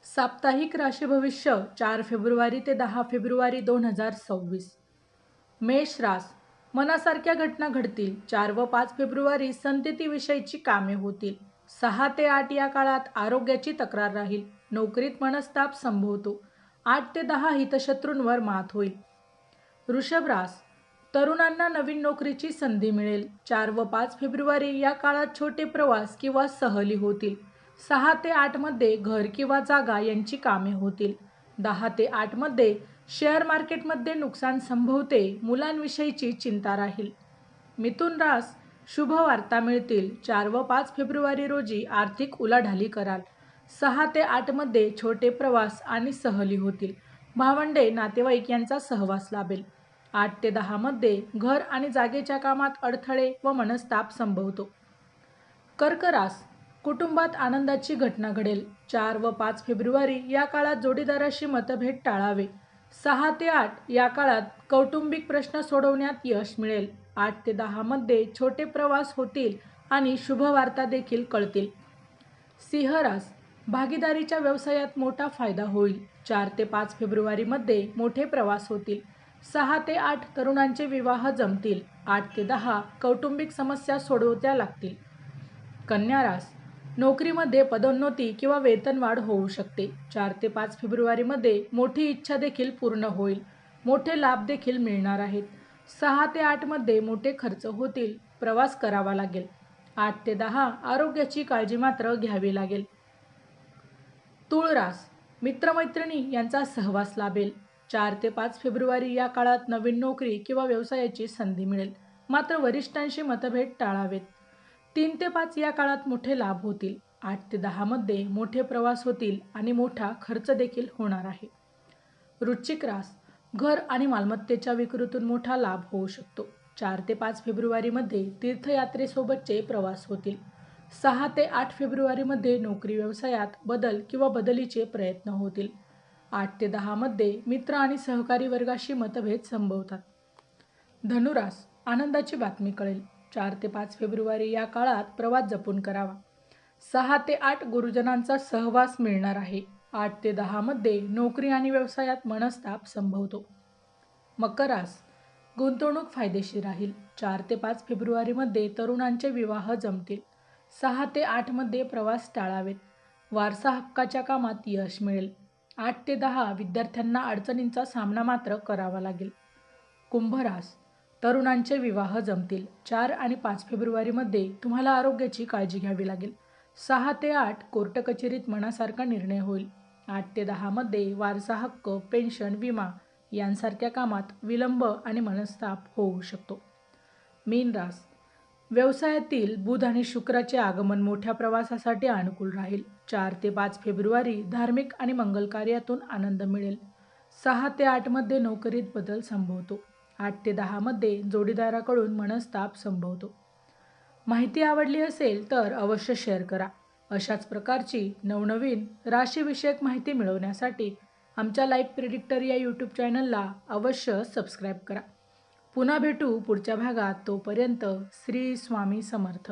साप्ताहिक राशी भविष्य 4 फेब्रुवारी ते 10 फेब्रुवारी 2026. मेष रास, मनासारख्या घटना घडतील. 4 व 5 फेब्रुवारी संततीविषयीची कामे होतील. 6 ते 8 या काळात आरोग्याची तक्रार राहील. नोकरीत मनस्ताप संभवतो. 8 ते 10 हितशत्रूंवर मात होईल. वृषभ रास, तरुणांना नवीन नोकरीची संधी मिळेल. 4 व 5 फेब्रुवारी या काळात छोटे प्रवास किंवा सहली होतील. 6 ते 8 मध्ये घर किंवा जागा यांची कामे होतील. 10 ते 8 मध्ये शेअर मार्केटमध्ये नुकसान संभवते. मुलांविषयीची चिंता राहील. मिथुन रास, शुभ वार्ता मिळतील. 4 व 5 फेब्रुवारी रोजी आर्थिक उलाढाली कराल. 6 ते 8 मध्ये छोटे प्रवास आणि सहली होतील. भावंडे नातेवाईक यांचा सहवास लाभेल. 8 ते 10 मध्ये घर आणि जागेच्या कामात अडथळे व मनस्ताप संभवतो. कर्क रास, कुटुंबात आनंदाची घटना घडेल. 4 व 5 फेब्रुवारी या काळात जोडीदाराशी मतभेद टाळावे. 6 ते 8 या काळात कौटुंबिक प्रश्न सोडवण्यात यश मिळेल. 8 ते 10 मध्ये छोटे प्रवास होतील आणि शुभवार्ता देखील कळतील. सिंह रास, भागीदारीच्या व्यवसायात मोठा फायदा होईल. 4 ते 5 फेब्रुवारी मध्ये मोठे प्रवास होतील. 6 ते 8 तरुणांचे विवाह जमतील. 8 ते 10 कौटुंबिक समस्या सोडवत्या लागतील. कन्या रास, नोकरीमध्ये पदोन्नती किंवा वेतनवाढ होऊ शकते. 4 ते 5 फेब्रुवारी मध्ये मोठी इच्छा देखील पूर्ण होईल. मोठे लाभ देखील मिळणार आहेत. 6 ते 8 मध्ये मोठे खर्च होतील. प्रवास करावा लागेल. 8 ते 10 आरोग्याची काळजी मात्र घ्यावी लागेल. तुळ रास, मित्रमैत्रिणी यांचा सहवास लाभेल. 4 ते 5 फेब्रुवारी या काळात नवीन नोकरी किंवा व्यवसायाची संधी मिळेल. मात्र वरिष्ठांशी मतभेद टाळावेत. 3 ते 5 या काळात मोठे लाभ होतील. 8 ते 10 मध्ये मोठे प्रवास होतील आणि मोठा खर्च देखील होणार आहे. वृश्चिक रास, घर आणि मालमत्तेच्या विक्रीतून मोठा लाभ होऊ शकतो. 4 ते 5 फेब्रुवारी मध्ये तीर्थयात्रेसोबतचे प्रवास होतील. 6 ते 8 फेब्रुवारी मध्ये नोकरी व्यवसायात बदल किंवा बदलीचे प्रयत्न होतील. 8 ते 10 मध्ये मित्र आणि सहकारी वर्गाशी मतभेद संभवतात. धनुरास, आनंदाची बातमी कळेल. 4 ते 5 फेब्रुवारी या काळात प्रवास जपून करावा. 6 ते 8 गुरुजनांचा सहवास मिळणार आहे. 8 ते 10 मध्ये नोकरी आणि व्यवसायात मनस्ताप संभवतो. मकर रास, गुंतवणूक फायदेशीर राहील. 4 ते 5 फेब्रुवारी मध्ये तरुणांचे विवाह जमतील. 6 ते 8 मध्ये प्रवास टाळावेत. वारसा हक्काच्या कामात यश मिळेल. 8 ते 10 विद्यार्थ्यांना अडचणींचा सामना मात्र करावा लागेल. कुंभ रास, तरुणांचे विवाह जमतील. 4 आणि 5 फेब्रुवारी मध्ये तुम्हाला आरोग्याची काळजी घ्यावी लागेल. 6 ते 8 कोर्ट कचेरीत मनासारखा निर्णय होईल. 8 ते 10 मध्ये वारसा हक्क, पेन्शन, विमा यांसारख्या कामात विलंब आणि मनस्ताप होऊ शकतो. मीन रास, व्यवसायातील बुध आणि शुक्राचे आगमन मोठ्या प्रवासासाठी अनुकूल राहील. 4 ते 5 फेब्रुवारी धार्मिक आणि मंगल कार्यातून आनंद मिळेल. 6 ते 8 मध्ये नोकरीत बदल संभवतो. 8 ते 10 मध्ये जोडीदाराकडून मनस्ताप संभवतो. माहिती आवडली असेल तर अवश्य शेअर करा. अशाच प्रकारची नवनवीन राशीविषयक माहिती मिळवण्यासाठी आमच्या लाईफ प्रेडिक्टर या यूट्यूब चॅनलला अवश्य सबस्क्राईब करा. पुन्हा भेटू पुढच्या भागात. तोपर्यंत श्री स्वामी समर्थ.